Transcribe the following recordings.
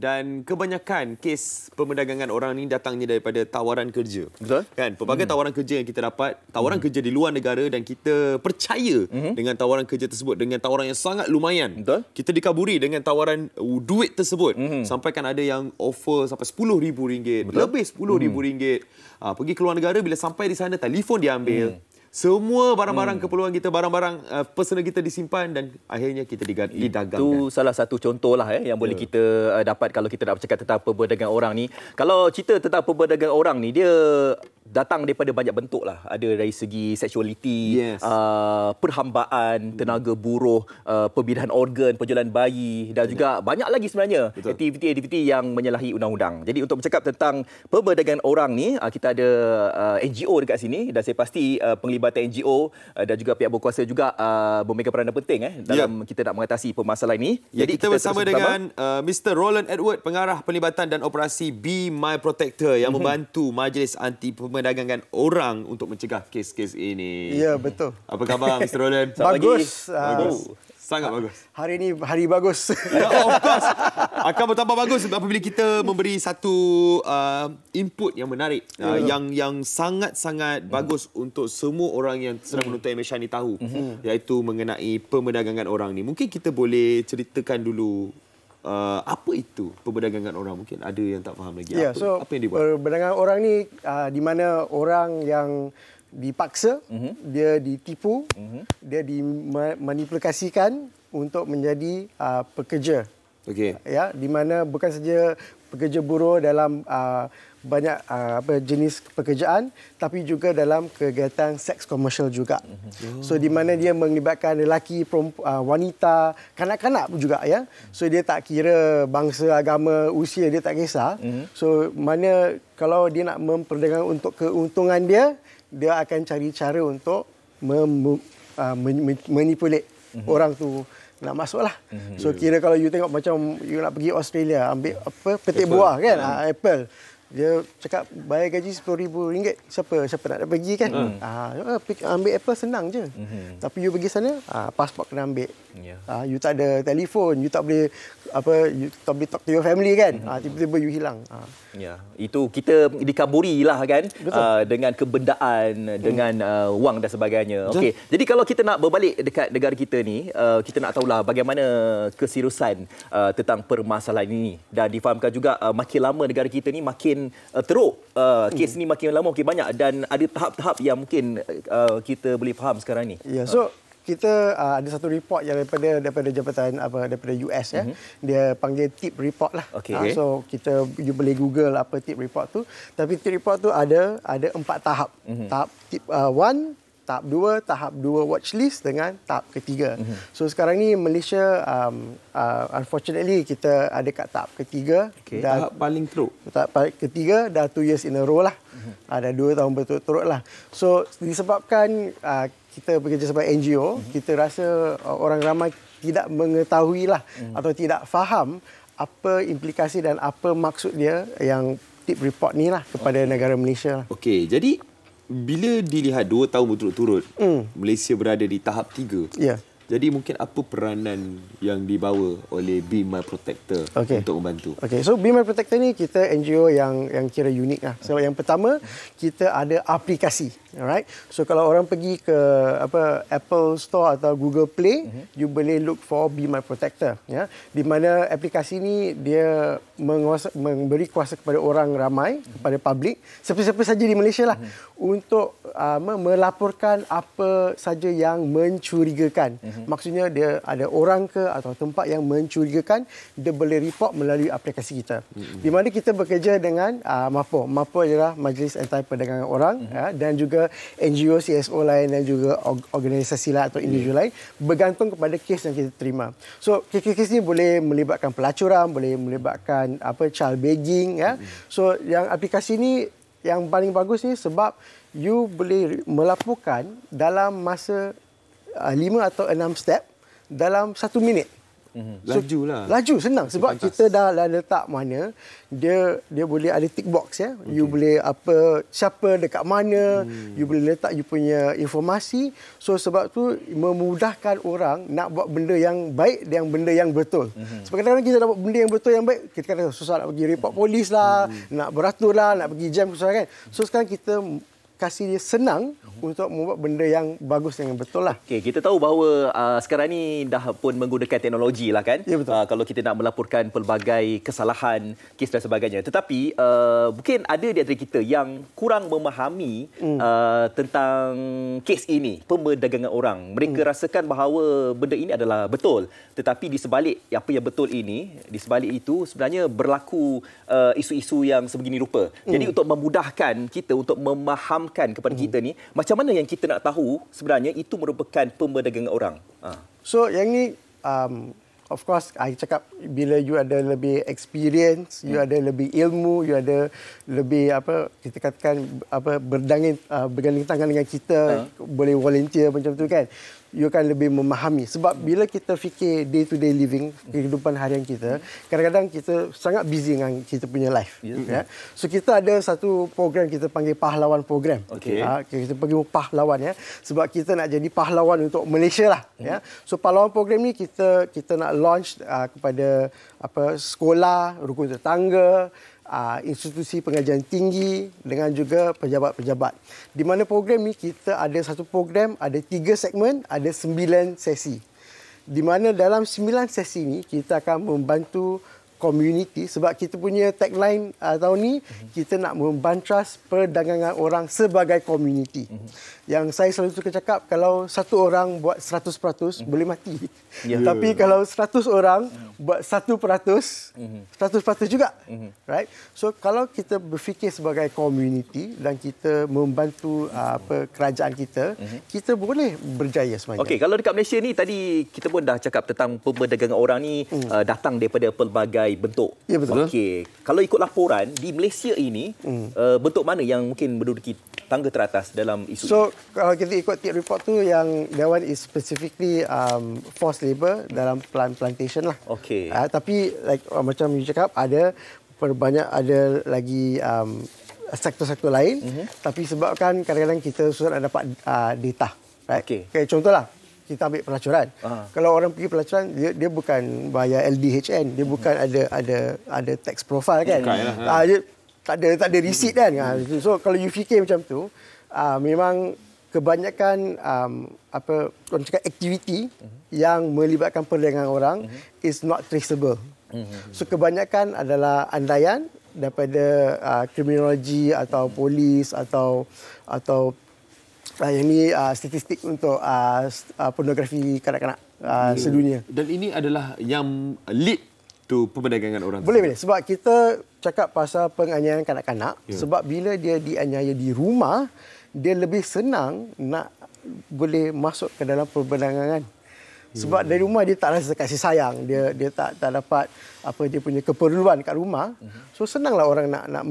dan kebanyakan kes pemerdagangan orang ni datangnya daripada tawaran kerja. Betul. Kan? Pelbagai tawaran kerja yang kita dapat, tawaran kerja di luar negara dan kita percaya dengan tawaran kerja tersebut dengan tawaran yang sangat lumayan. Betul. Kita dikaburi dengan tawaran duit tersebut. Sampai kan ada yang offer sampai RM10,000, lebih RM10,000. Pergi ke luar negara, bila sampai di sana telefon diambil. Semua barang-barang keperluan kita, barang-barang personal kita disimpan dan akhirnya kita didagangkan. Itu salah satu contoh lah yang boleh kita dapat kalau kita nak bercakap tentang perdagangan orang ni. Kalau cerita tentang perdagangan orang ni, dia datang daripada banyak bentuk lah. Ada dari segi seksualiti, perhambaan, tenaga buruh, pembinaan organ, penjualan bayi dan juga banyak lagi sebenarnya aktiviti-aktiviti yang menyalahi undang-undang. Jadi untuk bercakap tentang perdagangan orang ni, kita ada NGO dekat sini dan saya pasti penglibatan NGO dan juga pihak berkuasa juga memegang peranan penting dalam kita nak mengatasi permasalahan ini. Jadi kita bersama dengan Mr. Roland Edward, pengarah pelibatan dan operasi Be My Protector yang membantu Majlis Anti Perdagangan Orang untuk mencegah kes-kes ini. Ya, betul. Apa khabar Mr. Roland? Bagus. Bagus. Sangat bagus. Hari ini hari bagus. Ya, of course. Akan bertambah bagus apabila kita memberi satu input yang menarik, yang sangat-sangat bagus untuk semua orang yang sedang menuntut Malaysia ni tahu, iaitu mengenai perdagangan orang ni. Mungkin kita boleh ceritakan dulu apa itu perdagangan orang? Mungkin ada yang tak faham lagi. Apa yang dibuat? Perdagangan orang ni di mana orang yang dipaksa, dia ditipu, dia dimanipulasikan untuk menjadi pekerja. Okey. Ya, di mana bukan saja pekerja buruh dalam banyak jenis pekerjaan, tapi juga dalam kegiatan seks komersial juga. So di mana dia melibatkan lelaki, wanita, kanak-kanak juga ya. So dia tak kira bangsa, agama, usia, dia tak kisah. So mana kalau dia nak memperdagangkan untuk keuntungan dia, dia akan cari cara untuk manipulate orang tu nak masuk lah. So kira kalau you tengok macam you nak pergi Australia, ambil petik buah kan, Apple. Dia cakap bayar gaji RM10,000. Siapa nak pergi kan? Ambil Apple senang je. Tapi you pergi sana, pasport kena ambil. You tak ada telefon, you tak boleh you tak boleh talk to your family kan? Tiba-tiba you hilang. Itu kita dikaburi lah kan, dengan kebendaan, dengan wang dan sebagainya. Okey. Jadi kalau kita nak berbalik dekat negara kita ni, kita nak tahulah bagaimana keseriusan tentang permasalahan ini dan difahamkan juga makin lama negara kita ni makin teruk, kes ni makin lama makin banyak dan ada tahap-tahap yang mungkin kita boleh faham sekarang ni. Ya, so kita ada satu report yang daripada jabatan daripada US ya. Dia panggil tip report lah. So you boleh Google apa tip report tu. Tapi tip report tu ada 4 tahap. Tahap tip 1, tahap 2, tahap 2 watch list dengan tahap ketiga. So sekarang ni Malaysia unfortunately kita ada kat tahap ketiga. Tahap paling teruk. Tahap ketiga dah 2 years in a row lah. Ada 2 tahun berturut-turut lah. So disebabkan kita bekerja sebagai NGO, kita rasa orang ramai tidak mengetahui lah atau tidak faham apa implikasi dan apa maksud dia yang tip report ni lah kepada negara Malaysia lah. Okey, jadi bila dilihat 2 tahun berturut-turut Malaysia berada di tahap 3. Ya. Jadi mungkin apa peranan yang dibawa oleh Be My Protector untuk membantu? Okey, so Be My Protector ni kita NGO yang kira unik lah. So yang pertama, kita ada aplikasi. Alright. So kalau orang pergi ke Apple Store atau Google Play, you boleh look for Be My Protector, ya. Di mana aplikasi ni dia memberi kuasa kepada orang ramai, kepada publik, siapa-siapa saja di Malaysia lah, untuk melaporkan apa saja yang mencurigakan. Maksudnya dia ada orang ke atau tempat yang mencurigakan, dia boleh report melalui aplikasi kita. Di mana kita bekerja dengan MAPO. MAPO adalah Majlis Anti Perdagangan Orang, dan juga NGO, CSO lain dan juga organisasi lain atau individu lain, bergantung kepada kes yang kita terima. So kes-kes ni boleh melibatkan pelacuran, boleh melibatkan child begging, ya. So yang aplikasi ni yang paling bagus ni sebab you boleh melaporkan dalam masa 5 atau 6 step dalam 1 minit. Laju lah. Laju senang sebab kita dah letak mana dia boleh ada tick box ya. You boleh siapa dekat mana, you boleh letak you punya informasi. So sebab tu memudahkan orang nak buat benda yang baik dan benda yang betul. Sebab kadang-kadang kita nak buat benda yang betul yang baik, kita kata susah nak pergi report polis lah, nak beratur lah, nak pergi jam susah kan. So sekarang kita kasih dia senang untuk membuat benda yang bagus dan yang betul lah. Okey, kita tahu bahawa sekarang ni dah pun menggunakan teknologi lah kan. Ya, betul. Kalau kita nak melaporkan pelbagai kesalahan, kes dan sebagainya. Tetapi mungkin ada di antara kita yang kurang memahami tentang kes ini, pemberdagangan orang. Mereka rasakan bahawa benda ini adalah betul. Tetapi di sebalik apa yang betul ini, di sebalik itu sebenarnya berlaku isu-isu yang sebegini rupa. Jadi untuk memudahkan kita untuk memahamkan kepada kita ni, macam mana yang kita nak tahu sebenarnya itu merupakan pemberdagangan orang? So yang ni of course I cakap bila you ada lebih experience, you ada lebih ilmu, you ada lebih kita katakan berganding tangan dengan kita, boleh volunteer macam tu kan. You akan lebih memahami. Sebab bila kita fikir day to day living, kehidupan harian kita, kadang-kadang kita sangat busy dengan kita punya life. Ya. So kita ada satu program kita panggil pahlawan program. Kita panggil pahlawan ya. Sebab kita nak jadi pahlawan untuk Malaysia lah. Ya. So pahlawan program ni kita nak launch kepada sekolah, rukun tetangga, institusi pengajian tinggi dengan juga pejabat-pejabat. Di mana program ni kita ada satu program, ada 3 segmen, ada 9 sesi. Di mana dalam 9 sesi ni kita akan membantu community sebab kita punya tagline tahun ni kita nak membantras perdagangan orang sebagai community. Yang saya selalu suka cakap kalau satu orang buat 100% boleh mati. Tapi kalau 100 orang buat 1%, 100% juga. Right? So kalau kita berfikir sebagai community dan kita membantu kerajaan kita, kita boleh berjaya sebenarnya. Okey, kalau dekat Malaysia ni tadi kita pun dah cakap tentang pemberdagangan orang ni datang daripada pelbagai bentuk. Ya, betul. Okey, kalau ikut laporan di Malaysia ini bentuk mana yang mungkin menduduki tangga teratas dalam isu So kalau kita ikut tip report tu yang that one is specifically forced labour dalam plantation lah. Okey. Tapi macam you cakap ada lagi sektor-sektor lain tapi sebabkan kadang-kadang kita susah nak dapat data. Right? Okay, contohlah kita ambil pelacuran. Kalau orang pergi pelacuran dia bukan bayar LDHN, dia bukan ada tax profile kan. Dia tak ada receipt kan. So kalau you fikir macam tu, memang kebanyakan orang cakap aktiviti yang melibatkan perdagangan orang is not traceable. So kebanyakan adalah andaian daripada kriminologi atau polis atau yang ni statistik untuk pornografi kanak-kanak sedunia. Dan ini adalah yang lead to perdagangan orang. Boleh. Sebab kita cakap pasal penganiayaan kanak-kanak. Sebab bila dia dianiaya di rumah, dia lebih senang nak boleh masuk ke dalam perdagangan. Sebab dari rumah dia tak rasa kasih sayang, dia tak dapat dia punya keperluan kat rumah. So senanglah orang nak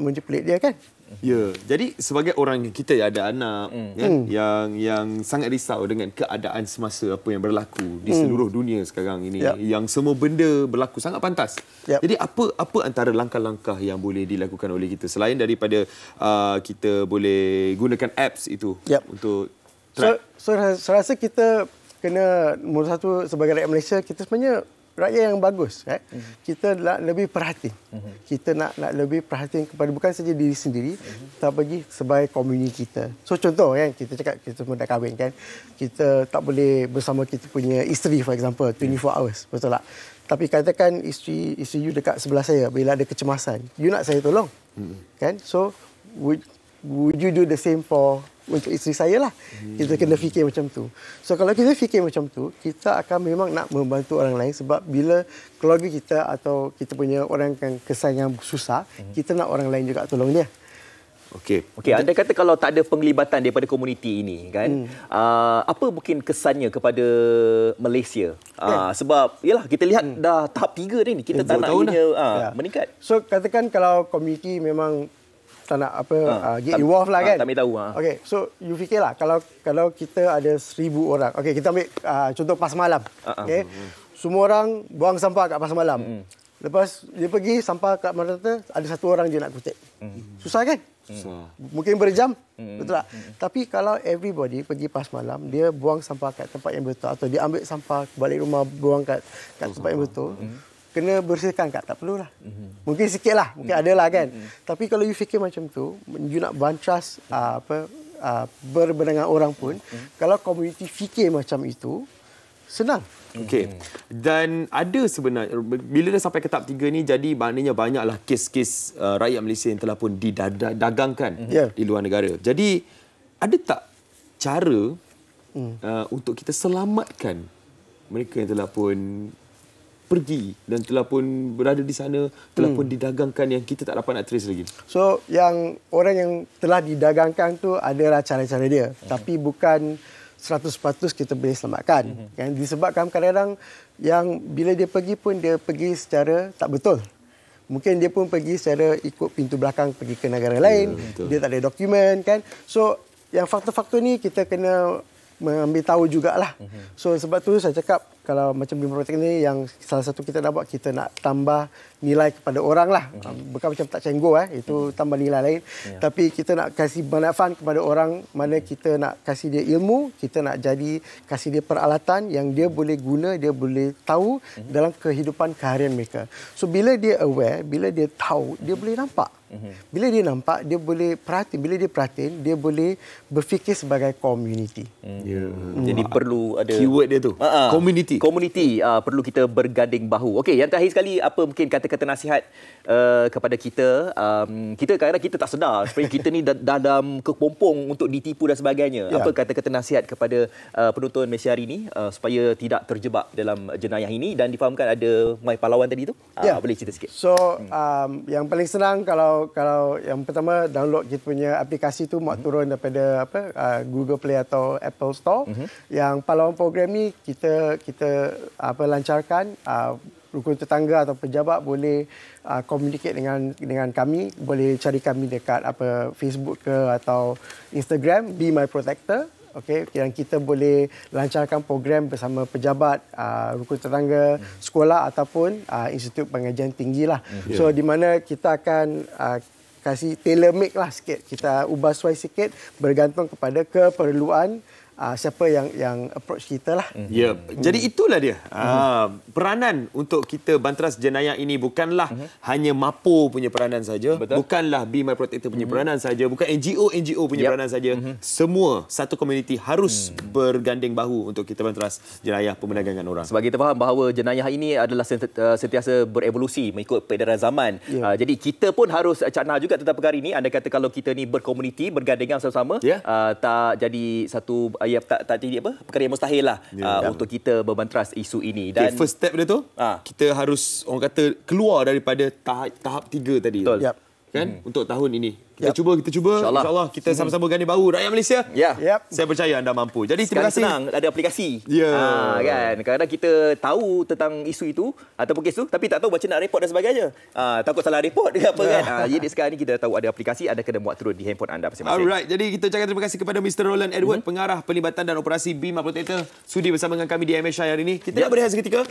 manipulate dia kan. Ya, jadi sebagai orang kita ada anak kan yang sangat risau dengan keadaan semasa apa yang berlaku di seluruh dunia sekarang ini, yang semua benda berlaku sangat pantas. Jadi apa antara langkah-langkah yang boleh dilakukan oleh kita selain daripada kita boleh gunakan apps itu untuk track? So saya rasa kita kena nombor satu sebagai rakyat Malaysia, kita sebenarnya rakyat yang bagus, right? Kita nak lebih perhatian. Kita nak lebih perhatian kepada bukan saja diri sendiri, tapi sebagai komuniti kita. So contoh kan, kita cakap kita semua dah kahwin kan, kita tak boleh bersama kita punya isteri for example 24 hours, betul tak? Tapi katakan isteri you dekat sebelah saya bila ada kecemasan, you nak saya tolong, kan? So would you do the same untuk isteri saya lah. Kita kena fikir macam tu. So kalau kita fikir macam tu, kita akan memang nak membantu orang lain sebab bila keluarga kita atau kita punya orang yang kesan yang susah, kita nak orang lain juga tolong dia. Okey, anda kata kalau tak ada penglibatan daripada komuniti ini kan, apa mungkin kesannya kepada Malaysia? Sebab yalah kita lihat dah tahap 3 ni, kita tak nak ianya meningkat. So katakan kalau komuniti memang tak nak get involved lah kan. Tak ambil tahu. Okay, so you fikirlah kalau kita ada 1,000 orang. Okay, kita ambil contoh pas malam. Okay. semua orang buang sampah kat pasar malam. Lepas dia pergi sampah kat mana-mana, ada satu orang je nak kutip. Susah kan? Susah. Mungkin berjam, betul tak? Tapi kalau everybody pergi pas malam, dia buang sampah kat tempat yang betul atau dia ambil sampah balik rumah buang kat tempat yang betul, kena bersihkan kat, tak perlulah. Mungkin sikit lah, mungkin ada lah kan. Tapi kalau you fikir macam tu, you nak bantras berbenangan orang pun, kalau komuniti fikir macam itu, senang. Okey. Dan ada sebenarnya, bila dah sampai ke tahap 3 ni, jadi maknanya banyaklah kes-kes rakyat Malaysia yang telah pun didagangkan di luar negara. Jadi, ada tak cara untuk kita selamatkan mereka yang telah pun pergi dan telah pun berada di sana, telah pun didagangkan yang kita tak dapat nak trace lagi? So, yang orang yang telah didagangkan tu adalah cara-cara dia. Tapi bukan 100% kita boleh selamatkan. Kan? Disebabkan kadang-kadang yang bila dia pergi pun dia pergi secara tak betul. Mungkin dia pun pergi secara ikut pintu belakang pergi ke negara lain. Dia tak ada dokumen kan. So yang faktor-faktor ni kita kena mengambil tahu jugalah. So sebab tu saya cakap kalau macam Bima Protect ni yang salah satu kita nak buat, kita nak tambah nilai kepada orang lah. Bukan macam tak cenggo itu tambah nilai lain. Tapi kita nak kasih manfaat kepada orang, mana kita nak kasih dia ilmu, kita nak kasih dia peralatan yang dia boleh guna, dia boleh tahu dalam kehidupan keharian mereka. So bila dia aware, bila dia tahu, dia boleh nampak. Bila dia nampak, dia boleh perhati. Bila dia perhati, dia boleh berfikir sebagai community. Jadi perlu ada keyword dia tu, community. Perlu kita berganding bahu. Okey, yang terakhir sekali, apa mungkin kata-kata nasihat kepada kita? Kita kadang-kadang kita tak sedar sebenarnya kita ni dalam kepompong untuk ditipu dan sebagainya. Apa kata-kata nasihat kepada penonton Malaysia hari ini supaya tidak terjebak dalam jenayah ini dan difahamkan ada My Pahlawan tadi tu? Boleh cerita sikit? So, yang paling senang kalau yang pertama download kita punya aplikasi tu, muat turun daripada Google Play atau Apple Store. Yang Pahlawan program ni kita lancarkan, rukun tetangga atau pejabat boleh communicate dengan kami, boleh cari kami dekat Facebook ke atau Instagram Be My Protector. Okey, yang kita boleh lancarkan program bersama pejabat, rukun tetangga, sekolah ataupun institut pengajian tinggi lah. So di mana kita akan kasih tailor make lah sikit, kita ubah sesuai sikit bergantung kepada keperluan siapa yang approach kita lah. Jadi itulah dia. Peranan untuk kita bantras jenayah ini bukanlah hanya MAPO punya peranan saja, bukanlah Be My Protector punya peranan saja, bukan NGO punya peranan saja. Semua satu komuniti harus berganding bahu untuk kita bantras jenayah perdagangan orang. Sebab kita faham bahawa jenayah ini adalah sentiasa berevolusi mengikut peredaran zaman. Jadi kita pun harus cakna juga tentang perkara ini. Anda kata kalau kita ni berkomuniti, bergandengan sama-sama, tak jadi satu tak jadi perkara yang mustahil lah untuk kita membantras isu ini. Dan first step dia tu, kita harus orang kata keluar daripada tahap 3 tadi. Betul. Kan? Untuk tahun ini. Kita cuba. InsyaAllah kita sama-sama ganding bahu rakyat Malaysia. Saya percaya anda mampu. Jadi terima kasih. Senang, ada aplikasi. Kan? Kadang-kadang kita tahu tentang isu itu ataupun kes itu, tapi tak tahu macam nak report dan sebagainya. Takut salah report ke apa kan. Jadi sekarang ni kita tahu ada aplikasi, anda kena muat turun di handphone anda masing-masing. Alright, jadi kita ucapkan terima kasih kepada Mr. Roland Edward, pengarah pelibatan dan operasi Be My Protector, sudi bersama dengan kami di MSI hari ini. Kita nak berehat seketika.